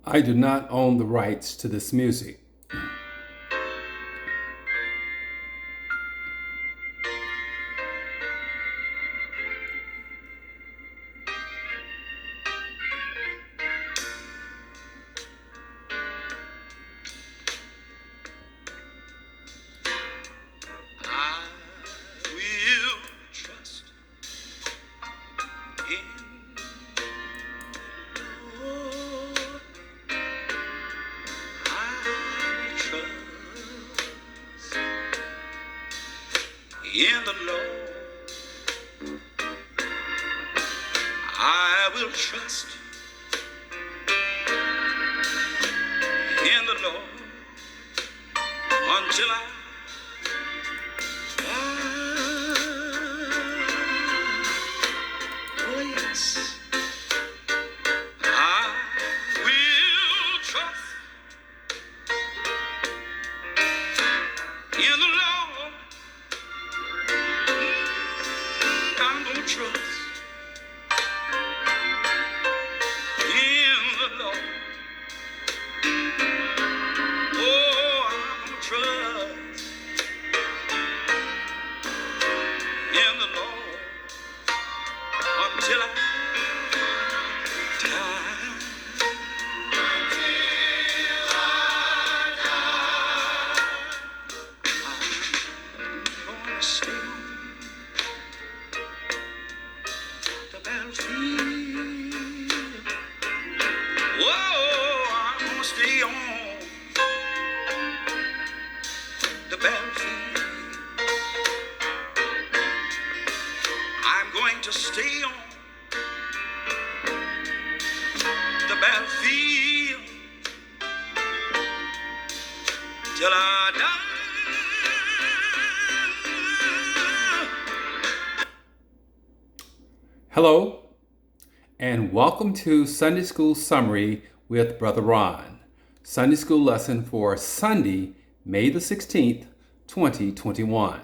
I do not own the rights to this music. I will trust in the Lord. I will trust in the Lord. I will trust in the Lord until oh yes, I will trust in the Lord. I'm gonna trust in the Lord. Oh, I'm gonna trust in the Lord until I die. I'm gonna stay on the battlefield. Whoa, I'm gonna stay on the battlefield. I'm going to stay on the battlefield till I die. Hello, and welcome to Sunday School Summary with Brother Ron. Sunday School lesson for Sunday, May the 16th, 2021.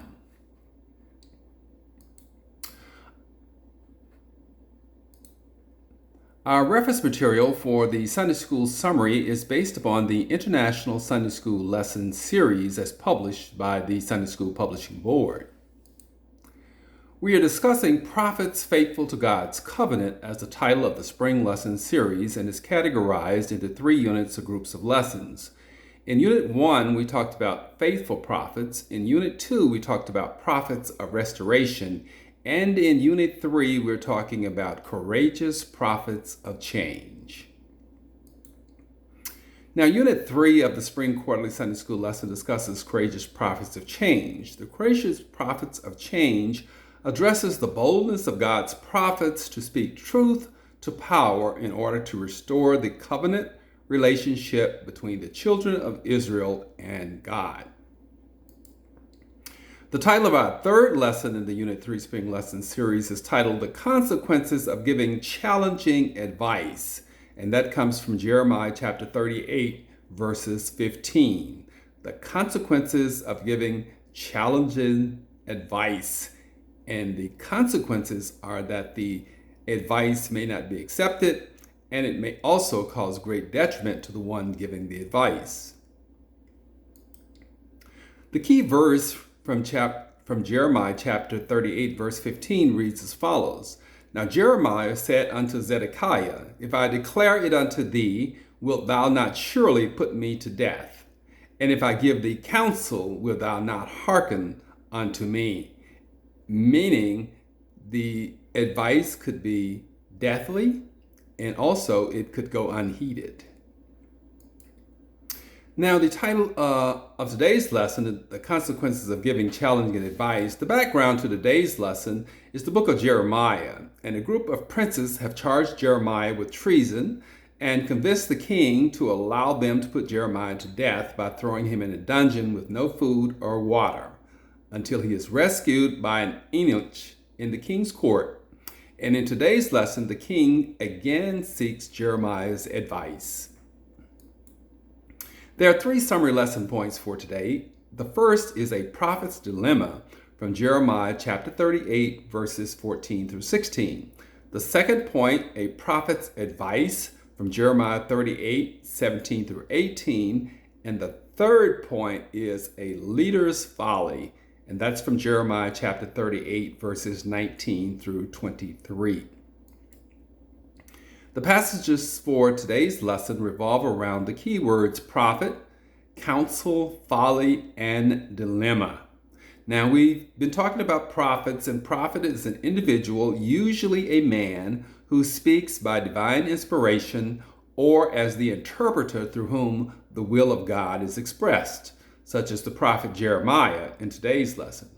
Our reference material for the Sunday School Summary is based upon the International Sunday School Lesson Series as published by the Sunday School Publishing Board. We are discussing Prophets Faithful to God's Covenant as the title of the Spring Lesson Series and is categorized into 3 units or groups of lessons. In Unit 1, we talked about faithful prophets. In Unit 2, we talked about prophets of restoration. And in Unit 3, we're talking about courageous prophets of change. Now, Unit 3 of the Spring Quarterly Sunday School lesson discusses courageous prophets of change. The courageous prophets of change addresses the boldness of God's prophets to speak truth to power in order to restore the covenant relationship between the children of Israel and God. The title of our 3rd lesson in the Unit 3 Spring Lesson Series is titled The Consequences of Giving Challenging Advice, and that comes from Jeremiah chapter 38, verses 15. The consequences of giving challenging advice. And the consequences are that the advice may not be accepted, and it may also cause great detriment to the one giving the advice. The key verse from Jeremiah chapter 38, verse 15 reads as follows. Now Jeremiah said unto Zedekiah, If I declare it unto thee, wilt thou not surely put me to death? And if I give thee counsel, wilt thou not hearken unto me? Meaning the advice could be deathly and also it could go unheeded. Now, the title of today's lesson, The Consequences of Giving Challenging Advice, the background to today's lesson is the book of Jeremiah, and a group of princes have charged Jeremiah with treason and convinced the king to allow them to put Jeremiah to death by throwing him in a dungeon with no food or water until he is rescued by an eunuch in the king's court. And in today's lesson, the king again seeks Jeremiah's advice. There are 3 summary lesson points for today. The first is a prophet's dilemma from Jeremiah chapter 38, verses 14 through 16. The second point, a prophet's advice from Jeremiah 38, 17 through 18. And the third point is a leader's folly, and that's from Jeremiah chapter 38, verses 19 through 23. The passages for today's lesson revolve around the keywords prophet, counsel, folly, and dilemma. Now, we've been talking about prophets, and prophet is an individual, usually a man, who speaks by divine inspiration or as the interpreter through whom the will of God is expressed, such as the prophet Jeremiah in today's lesson.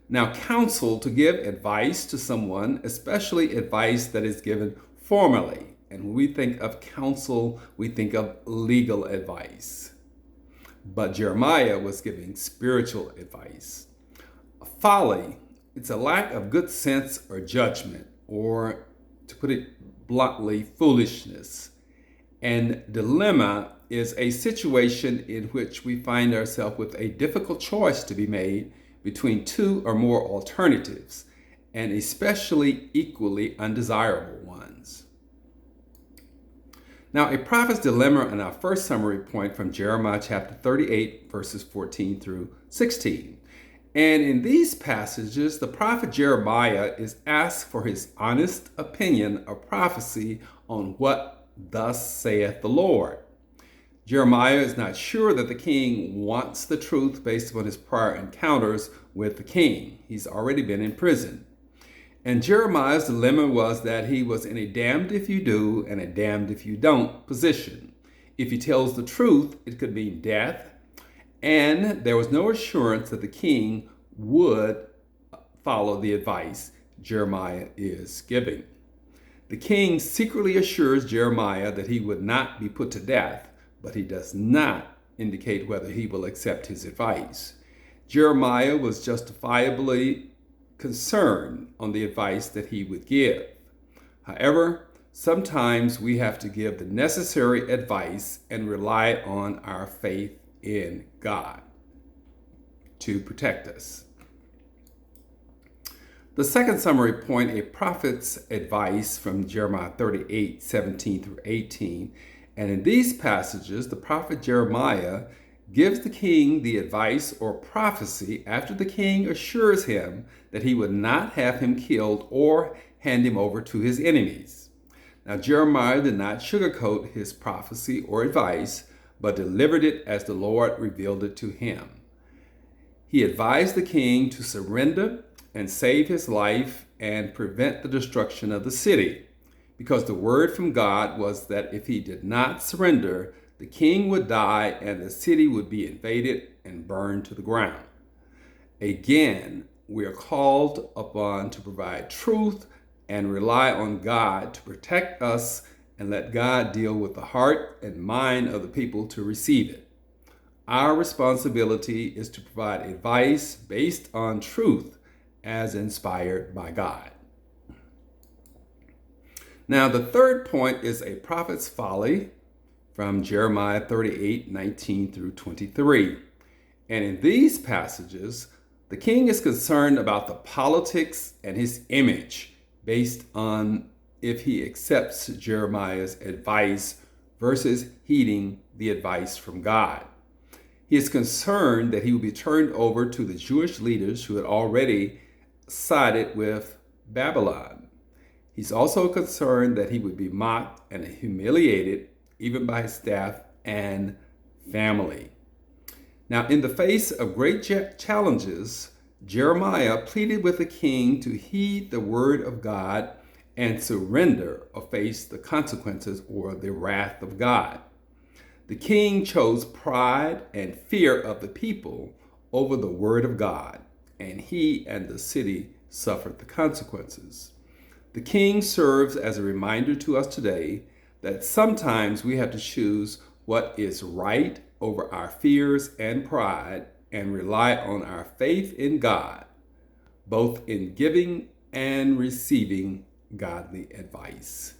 Now, counsel, to give advice to someone, especially advice that is given formally. And when we think of counsel, we think of legal advice. But Jeremiah was giving spiritual advice. Folly, it's a lack of good sense or judgment, or to put it bluntly, foolishness. And dilemma is a situation in which we find ourselves with a difficult choice to be made between two or more alternatives, and especially equally undesirable ones. Now, a prophet's dilemma in our first summary point from Jeremiah chapter 38, verses 14 through 16. And in these passages, the prophet Jeremiah is asked for his honest opinion of prophecy on what thus saith the Lord. Jeremiah is not sure that the king wants the truth based upon his prior encounters with the king. He's already been in prison. And Jeremiah's dilemma was that he was in a damned if you do and a damned if you don't position. If he tells the truth, it could mean death, and there was no assurance that the king would follow the advice Jeremiah is giving. The king secretly assures Jeremiah that he would not be put to death, but he does not indicate whether he will accept his advice. Jeremiah was justifiably concerned on the advice that he would give. However, sometimes we have to give the necessary advice and rely on our faith in God to protect us. The second summary point, a prophet's advice from Jeremiah 38, 17 through 18. And in these passages, the prophet Jeremiah gives the king the advice or prophecy after the king assures him that he would not have him killed or hand him over to his enemies. Now, Jeremiah did not sugarcoat his prophecy or advice, but delivered it as the Lord revealed it to him. He advised the king to surrender and save his life and prevent the destruction of the city, because the word from God was that if he did not surrender, the king would die and the city would be invaded and burned to the ground. Again, we are called upon to provide truth and rely on God to protect us and let God deal with the heart and mind of the people to receive it. Our responsibility is to provide advice based on truth as inspired by God. Now, the third point is a prophet's folly from Jeremiah 38, 19 through 23. And in these passages, the king is concerned about the politics and his image based on if he accepts Jeremiah's advice versus heeding the advice from God. He is concerned that he will be turned over to the Jewish leaders who had already sided with Babylon. He's also concerned that he would be mocked and humiliated even by his staff and family. Now, in the face of great challenges, Jeremiah pleaded with the king to heed the word of God and surrender or face the consequences or the wrath of God. The king chose pride and fear of the people over the word of God, and he and the city suffered the consequences. The king serves as a reminder to us today that sometimes we have to choose what is right over our fears and pride and rely on our faith in God, both in giving and receiving godly advice.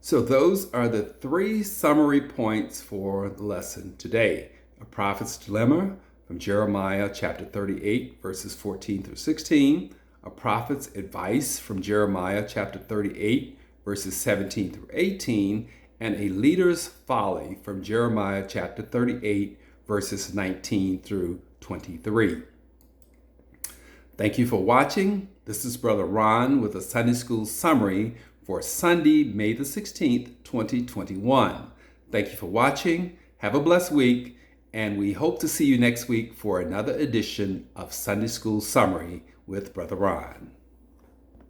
So those are the three summary points for the lesson today. A prophet's dilemma from Jeremiah chapter 38, verses 14 through 16. A prophet's advice from Jeremiah chapter 38, verses 17 through 18, and a leader's folly from Jeremiah chapter 38, verses 19 through 23. Thank you for watching. This is Brother Ron with a Sunday School summary for Sunday, May the 16th, 2021. Thank you for watching. Have a blessed week, and we hope to see you next week for another edition of Sunday School Summary with Brother Ron.